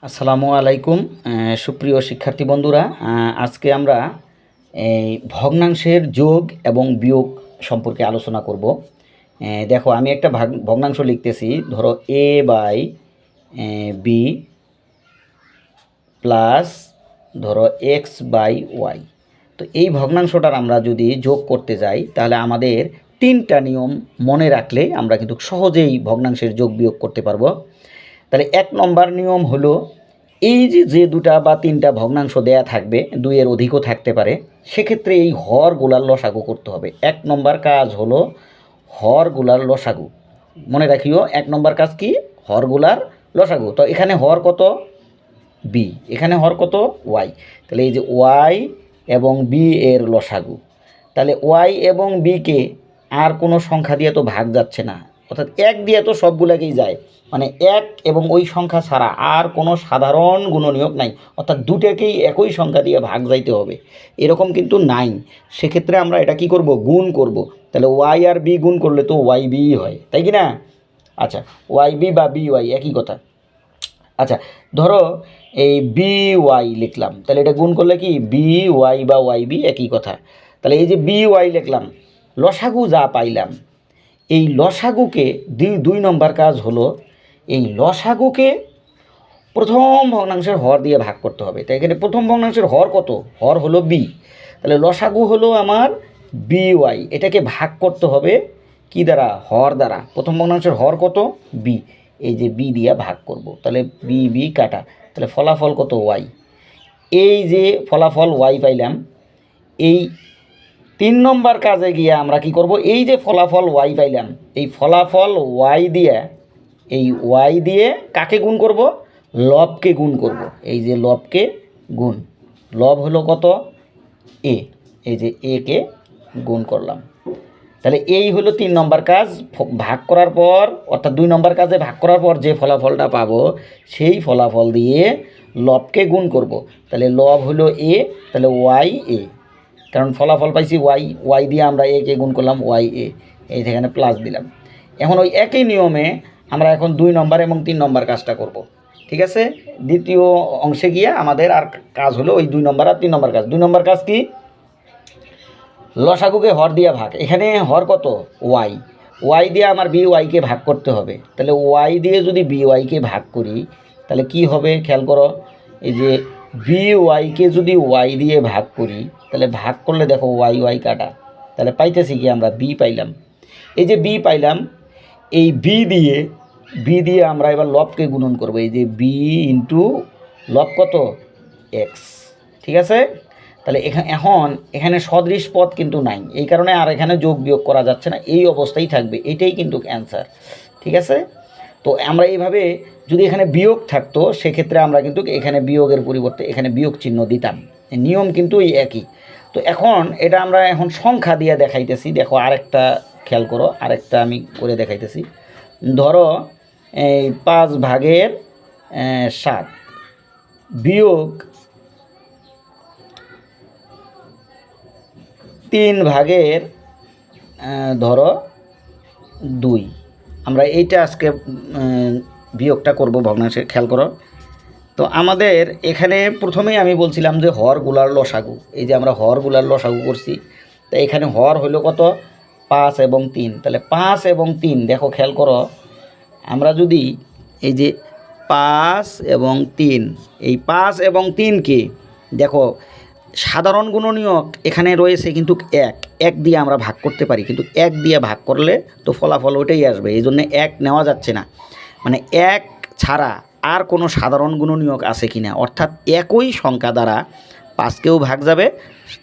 আসসালামু আলাইকুম সুপ্রিয় শিক্ষার্থী বন্ধুরা, আজকে আমরা এই ভগ্নাংশের যোগ এবং বিয়োগ সম্পর্কে আলোচনা করব। দেখো, আমি একটা ভগ্নাংশ লিখতেছি। ধরো a বাই বি প্লাস ধরো এক্স বাই ওয়াই। তো এই ভগ্নাংশটার আমরা যদি যোগ করতে যাই তাহলে আমাদের তিনটা নিয়ম মনে রাখলে আমরা কিন্তু সহজেই ভগ্নাংশের যোগ বিয়োগ করতে পারবো। তাহলে এক নম্বর নিয়ম হলো, এই যে দুটা বা তিনটা ভগ্নাংশ দেয়া থাকবে, দুইয়ের অধিকও থাকতে পারে, সেক্ষেত্রে এই হরগুলার লসাগু করতে হবে। এক নম্বর কাজ হলো হরগুলার লসাগু। মনে রাখিও, এক নম্বর কাজ কি? হরগুলার লসাগু। তো এখানে হর কত? বি। এখানে হর কত? ওয়াই। তাহলে এই যে ওয়াই এবং বি এর লসাগু। তাহলে ওয়াই এবং বিকে আর কোনো সংখ্যা দিয়ে তো ভাগ যাচ্ছে না, অর্থাৎ এক দিয়ে তো সবগুলোকেই যায়। মানে এক এবং ওই সংখ্যা ছাড়া আর কোনো সাধারণ গুণনীয়ক নাই, অর্থাৎ দুটাকেই একই সংখ্যা দিয়ে ভাগ যাইতে হবে, এরকম কিন্তু নাই। সেক্ষেত্রে আমরা এটা কি করব? গুণ করব। তাহলে ওয়াই আর বি গুণ করলে তো ওয়াই বি হয়, তাই কি না? আচ্ছা, ওয়াই বি বা বি ওয়াই একই কথা। আচ্ছা, ধরো এই বি ওয়াই লিখলাম, তাহলে এটা গুণ করলে কি? বি ওয়াই বা ওয়াই বি একই কথা। তাহলে এই যে বি ওয়াই লিখলাম, লসাগু যা পাইলাম, এই লসাগুকে দুই নম্বর কাজ হলো এই লসাগুকে প্রথম ভগ্নাংশের হর দিয়ে ভাগ করতে হবে। তাই এখানে প্রথম ভগ্নাংশের হর কত? হর হলো বি। তাহলে লসাগু হলো আমার বি ওয়াই। এটাকে ভাগ করতে হবে কি দ্বারা? হর দ্বারা। প্রথম ভগ্নাংশের হর কত? বি। এই যে বি দিয়ে ভাগ করব, তাহলে বি বি কাটা, তাহলে ফলাফল কত? ওয়াই। এই যে ফলাফল ওয়াই পাইলাম, এই তিন নম্বর কাজে গিয়ে আমরা কি করব? এই যে ফলাফল ওয়াই পাইলাম, এই ফলাফল ওয়াই দিয়ে, এই ওয়াই দিয়ে কাকে গুণ করব? লবকে গুণ করব। এই যে লবকে গুণ, লব হলো কত? এ। এই যে এ কে গুণ করলাম। তাহলে এই হলো তিন নম্বর কাজ। ভাগ করার পর, অর্থাৎ দুই নম্বর কাজে ভাগ করার পর যে ফলাফলটা পাবো, সেই ফলাফল দিয়ে লবকে গুণ করব। তাহলে লব হলো এ, তাহলে ওয়াই এ, কারণ ফলাফল পাইছি ওয়াই, ওয়াই দিয়ে আমরা এ কে গুণ করলাম, ওয়াই এ, এই সেখানে প্লাস দিলাম। এখন ওই একই নিয়মে আমরা এখন দুই নম্বর এবং তিন নম্বর কাজটা করব। ঠিক আছে? দ্বিতীয় অংশে গিয়ে আমাদের আর কাজ হলো ওই দুই নম্বর আর তিন নম্বর কাজ। দুই নম্বর কাজ কি? লসাগুকে হর দিয়ে ভাগ। এখানে হর কত? ওয়াই। ওয়াই দিয়ে আমার বি ওয়াইকে ভাগ করতে হবে। তাহলে ওয়াই দিয়ে যদি বি ওয়াইকে ভাগ করি তাহলে কি হবে? খেয়াল করো, এই যে বি ওয়াইকে যদি ওয়াই দিয়ে ভাগ করি, তাহলে ভাগ করলে দেখো ওয়াই ওয়াই কাটা, তাহলে পাইতেছি কি? আমরা বি পাইলাম। এই যে বি পাইলাম, এই বি দিয়ে আমরা এবার লবকে গুণন করব। এই যে বি ইন্টু লব কত? এক্স। ঠিক আছে? তাহলে এখানে সদৃশ পদ কিন্তু নাই, এই কারণে আর এখানে যোগ বিয়োগ করা যাচ্ছে না, এই অবস্থায় থাকবে। এটাই কিন্তু অ্যান্সার। ঠিক আছে? তো আমরা এইভাবে, যদি এখানে বিয়োগ থাকতো সেক্ষেত্রে আমরা কিন্তু এখানে বিয়োগের পরিবর্তে এখানে বিয়োগ চিহ্ন দিতাম। নিয়ম কিন্তু এই একই। তো এখন এটা আমরা এখন সংখ্যা দিয়ে দেখাইতেছি। দেখো, আরেকটা খেয়াল করো, আরেকটা আমি করে দেখাইতেছি। ধরো এই 5/7 বিয়োগ 3/2। আমরা এইটা আজকে বিয়োগটা করব ভগ্নাংশে। খেয়াল করো, তো আমাদের এখানে প্রথমেই আমি বলছিলাম যে হরগুলার লসাগু। এই যে আমরা হরগুলার লসাগু করছি, তো এখানে হর হলো কত? 5 এবং 3। তাহলে 5 এবং 3, দেখো খেয়াল করো, আমরা যদি এই যে 5 এবং 3, এই 5 এবং 3কে দেখো সাধারণ গুণনীয়ক এখানে রয়েছে কিন্তু এক দিয়ে আমরা ভাগ করতে পারি, কিন্তু এক দিয়ে ভাগ করলে তো ফলাফল ওইটাই আসবে, এই জন্যে এক নেওয়া যাচ্ছে না। মানে এক ছাড়া আর কোনো সাধারণ গুণনীয়ক আছে কি না, অর্থাৎ একই সংখ্যা দ্বারা 5কেও ভাগ যাবে,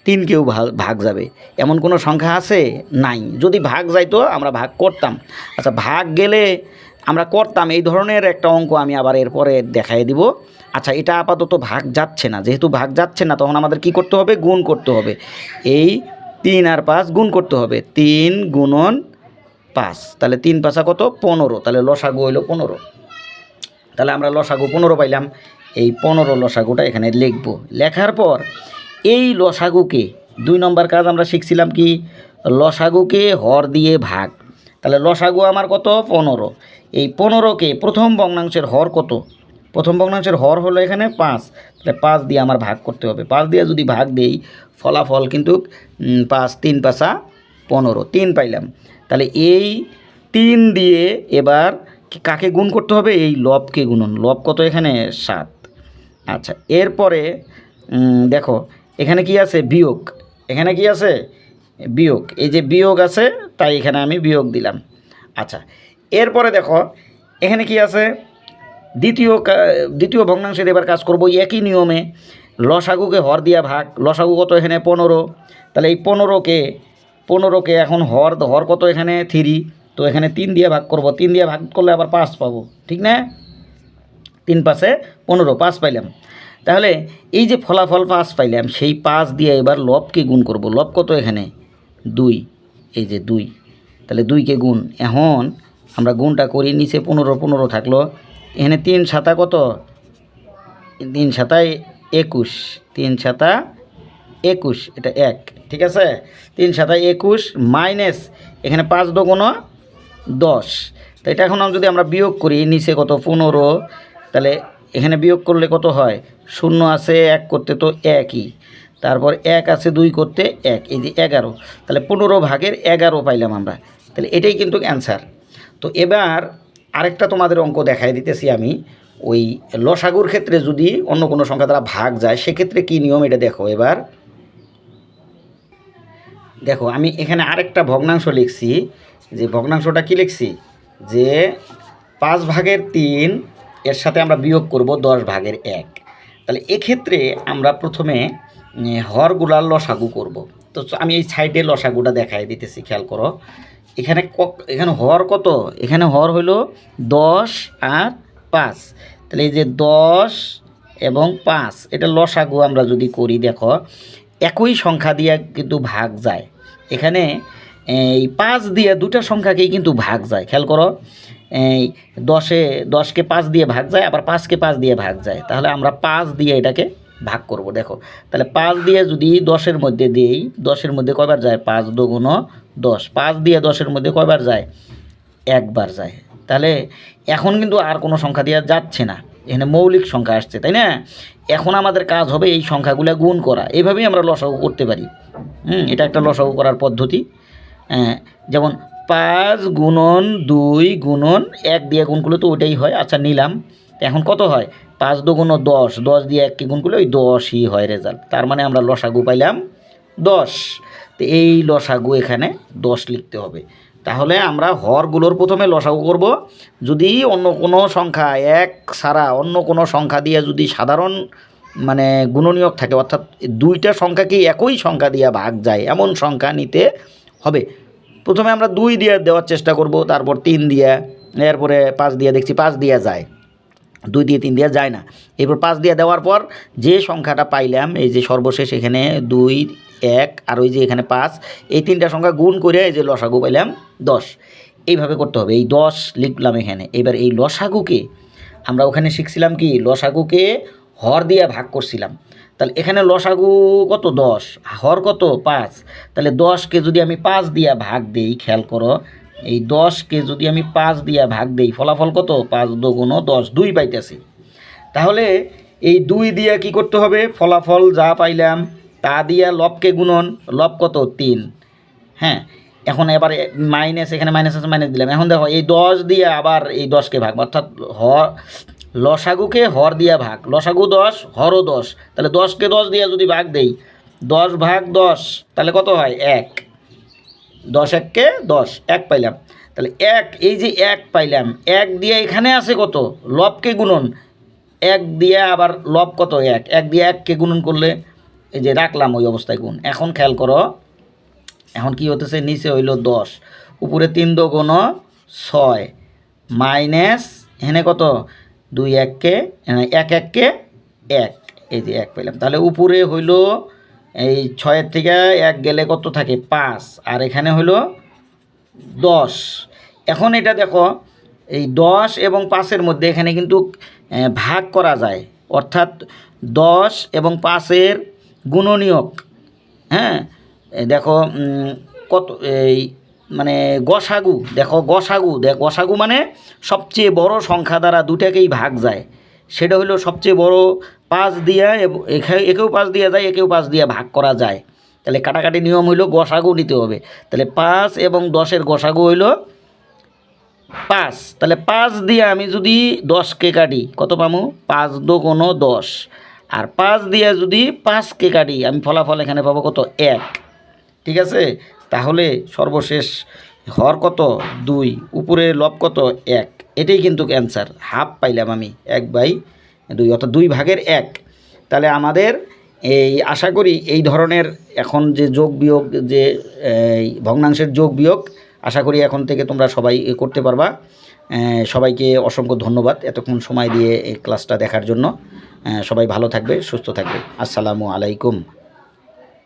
3কেও ভাগ যাবে, এমন কোনো সংখ্যা আছে? নাই। যদি ভাগ যাইতো আমরা ভাগ করতাম। আচ্ছা, ভাগ গেলে আমরা করতাম, এই ধরনের একটা অঙ্ক আমি আবার এরপরে দেখাই দিব। আচ্ছা, এটা আপাতত ভাগ যাচ্ছে না, যেহেতু ভাগ যাচ্ছে না তখন আমাদের কি করতে হবে? গুণ করতে হবে। এই 3 আর 5 গুণ করতে হবে। 3 গুণন 5, তাহলে 3 5 কত? 15। তাহলে লসাগু হইল 15। তাহলে আমরা লসাগু 15 পাইলাম। এই 15 লসাগুটা এখানে লিখব। লেখার পর এই লসাগুকে, দুই নম্বর কাজ আমরা শিখছিলাম কি? লসাগুকে হর দিয়ে ভাগ। তাহলে লসাগু আমার কত? 15। এই 15কে প্রথম ভগ্নাংশের হর কত? প্রথম ভগ্নাংশের হর হলো এখানে 5, তাহলে 5 দিয়ে আমার ভাগ করতে হবে। 5 দিয়ে যদি ভাগ দেই ফলাফল কিন্তু 5 3 5 15, 3 পাইলাম। তাহলে এই 3 দিয়ে এবার কাকে গুণ করতে হবে? এই লবকে গুণন। লব কত এখানে? 7। আচ্ছা, এরপরে দেখো এখানে কি আছে? বিয়োগ। এখানে কি আছে? বিয়োগ। এই যে বিয়োগ আছে তাই এখানে আমি বিয়োগ দিলাম। আচ্ছা, এরপরে দেখো এখানে কি আছে? দ্বিতীয় ভগ্নাংশের এবার কাজ করব একই নিয়মে। লসাগুকে হর দিয়া ভাগ। লসাগু কত এখানে? 15। তাহলে এই 15কে এখন হর কত এখানে? 3। তো এখানে 3 দিয়ে ভাগ করব। 3 দিয়ে ভাগ করলে আবার 5 পাবো, ঠিক না? 3 5 15, 5 পাইলাম। তাহলে এই যে ফলাফল 5 পাইলাম, সেই 5 দিয়ে এবার লবকে গুণ করব। লব কত এখানে? 2। এই যে 2, তাহলে 2কে গুণ। এখন আমরা গুণটা করি, নিচে 15 15 থাকলো। এখানে 3 7 কত? 3 7 21, 3 7 21, এটা 1, ঠিক আছে? 3 7 21 মাইনাস এখানে 5 2 10। তো এটা এখন যদি আমরা বিয়োগ করি, নিচে কত? 15। তাহলে এখানে বিয়োগ করলে কত হয়? 0 আছে 1 করতে তো 1ই, তারপর 1 আছে 2 করতে 1, এই যে 11। তাহলে 15 ভাগের 11 পাইলাম আমরা। তাহলে এটাই কিন্তু অ্যান্সার। তো এবার আরেকটা তোমাদের অঙ্ক দেখাই দিতেছি আমি। ওই লসাগুর ক্ষেত্রে যদি অন্য কোনো সংখ্যা দ্বারা ভাগ যায় সেক্ষেত্রে কী নিয়ম, এটা দেখো। এবার দেখো আমি এখানে আরেকটা ভগ্নাংশ লিখছি। যে ভগ্নাংশটা কি লিখছি? যে 5 ভাগের 3 এর সাথে আমরা বিয়োগ করব 10 ভাগের 1। তাহলে এক্ষেত্রে আমরা প্রথমে হরগুলার লসাগু করব। তো আমি এই সাইডে লসাগুটা দেখাই দিতেছি, খেয়াল করো। এখানে হর কত? এখানে হর হইল 10 আর 5। তাহলে এই যে 10 এবং 5, এটা লসাগু আমরা যদি করি, দেখো একই সংখ্যা দিয়ে কিন্তু ভাগ যায়। এখানে এই 5 দিয়ে দুটা সংখ্যাকেই কিন্তু ভাগ যায়, খেয়াল করো। এই 10কে 5 দিয়ে ভাগ যায়, আবার 5কে 5 দিয়ে ভাগ যায়। তাহলে আমরা 5 দিয়ে এটাকে ভাগ করব। দেখো তাহলে 5 দিয়ে যদি 10-এর মধ্যে দিই, 10-এর মধ্যে কয়বার যায়? 5 2 10। 5 দিয়ে 10-এর মধ্যে কয়বার যায়? একবার যায়। তাহলে এখন কিন্তু আর কোনো সংখ্যা দিয়ে যাচ্ছে না, এখানে মৌলিক সংখ্যা আসছে, তাই না? এখন আমাদের কাজ হবে এই সংখ্যাগুলো গুণ করা। এইভাবেই আমরা লসাগু করতে পারি। এটা একটা লসাগু করার পদ্ধতি। যেমন 5 গুণন 2 গুণন 1 দিয়ে গুণ করলে তো ওইটাই হয়। আচ্ছা, নিলাম। এখন কত হয়? 5 2 10, 10 দিয়ে 1কে গুণ করলে ওই 10ই হয় রেজাল্ট। তার মানে আমরা লসাগু পাইলাম 10। তো এই লসাগু এখানে 10 লিখতে হবে। তাহলে আমরা হরগুলোর প্রথমে লসাগু করব। যদি অন্য কোনো সংখ্যা 1 ছাড়া অন্য কোনো সংখ্যা দিয়ে যদি সাধারণ মানে গুণনীয়ক থাকে, অর্থাৎ দুইটা সংখ্যাকেই একই সংখ্যা দিয়ে ভাগ যায় এমন সংখ্যা নিতে হবে। প্রথমে আমরা 2 দিয়ে দেওয়ার চেষ্টা করব, তারপর 3 দিয়ে, এরপরে 5 দিয়ে দেখছি 5 দিয়ে যায়, 2 দিয়ে 3 দিয়ে যায় না। এরপর 5 দিয়ে দেওয়ার পর যে সংখ্যাটা পাইলাম, এই যে সর্বশেষ এখানে 2 1 আর ওই যে এখানে 5, এই 3টা সংখ্যা গুণ করে এই যে লসাগু পাইলাম 10। এইভাবে করতে হবে। এই 10 লিখলাম এখানে। এবার এই লসাগুকে আমরা ওখানে শিখছিলাম কি? লসাগুকে হর দিয়ে ভাগ করছিলাম। তাহলে এখানে লসাগু কত? 10, হর কত? 5। তাহলে 10কে যদি আমি 5 দিয়ে ভাগ দেই, খেয়াল করো, এই 10কে যদি আমি 5 দিয়ে ভাগ দেই, ফলাফল কত? 5 2 10, 2 পাইতেছি। তাহলে এই 2 দিয়ে কি করতে হবে? ফলাফল যা পাইলাম তা দিয়ে লবকে গুণন। লব কত? 3। হ্যাঁ, এখন এবার মাইনাস, এখানে মাইনাস আছে, মাইনাস দিলাম। এখন দেখো এই 10 দিয়ে আবার এই 10কে ভাগ, অর্থাৎ লসাগুকে হর দিয়ে ভাগ। লসাগু 10, হরও 10। তাহলে 10কে 10 দিয়ে যদি ভাগ দেই, 10 ভাগ 10, তাহলে কত হয়? 1। 10 1কে 10, 1 পাইলাম। তাহলে 1, এই যে 1 পাইলাম, 1 দিয়ে এখানে আছে কত? লবকে গুণন। 1 দিয়ে আবার লব কত? 1, 1 দিয়ে 1কে গুণন করলে এই যে রাখলাম ওই অবস্থায় গুণ। এখন খেয়াল করো, এখন কি হতেছে? নিচে হইল 10, উপরে 3 2 6 মাইনাস এখানে কত? 2 1কে 1 1কে 1, এই যে 1 পেলাম। তাহলে উপরে হইল এই 6-এর থেকে 1 গেলে কত থাকে? 5, আর এখানে হইল 10। এখন এটা দেখো, এই 10 এবং 5-এর মধ্যে এখানে কিন্তু ভাগ করা যায়, অর্থাৎ 10 এবং 5-এর গুণনীয়ক। হ্যাঁ, দেখো কত এই মানে গসাগু, দেখো গসাগু মানে সবচেয়ে বড় সংখ্যা দ্বারা দুটাকেই ভাগ যায়। সেটা হলো সবচেয়ে বড়। 5 দিয়া একেও 5 দিয়া যায়, একেও 5 দিয়া ভাগ করা যায়। তাহলে কাটাকাটি নিয়ম হইল গসাগু নিতে হবে। তাহলে 5 এবং 10-এর গসাগু হইল 5। তাহলে 5 দিয়ে আমি যদি 10কে কাটি কত পামু? 5 দোগুণ 10। আর 5 দিয়ে যদি 5কে কাটি আমি ফলাফল এখানে পাবো কত? 1। ঠিক আছে, তাহলে সর্বশেষ হর কত? 2, উপরে লব কত? 1। এটাই কিন্তু অ্যান্সার, হাফ পাইলাম আমি 1/2, অর্থাৎ 2 ভাগের 1। তাহলে আমাদের এই আশা করি এই ধরনের এখন যে যোগ বিয়োগ, যে ভগ্নাংশের যোগ বিয়োগ, আশা করি এখন থেকে তোমরা সবাই করতে পারবা। সবাইকে অসংখ্য ধন্যবাদ এতক্ষণ সময় দিয়ে এই ক্লাসটা দেখার জন্য। সবাই ভালো থাকবে, সুস্থ থাকবে। আসসালামু আলাইকুম।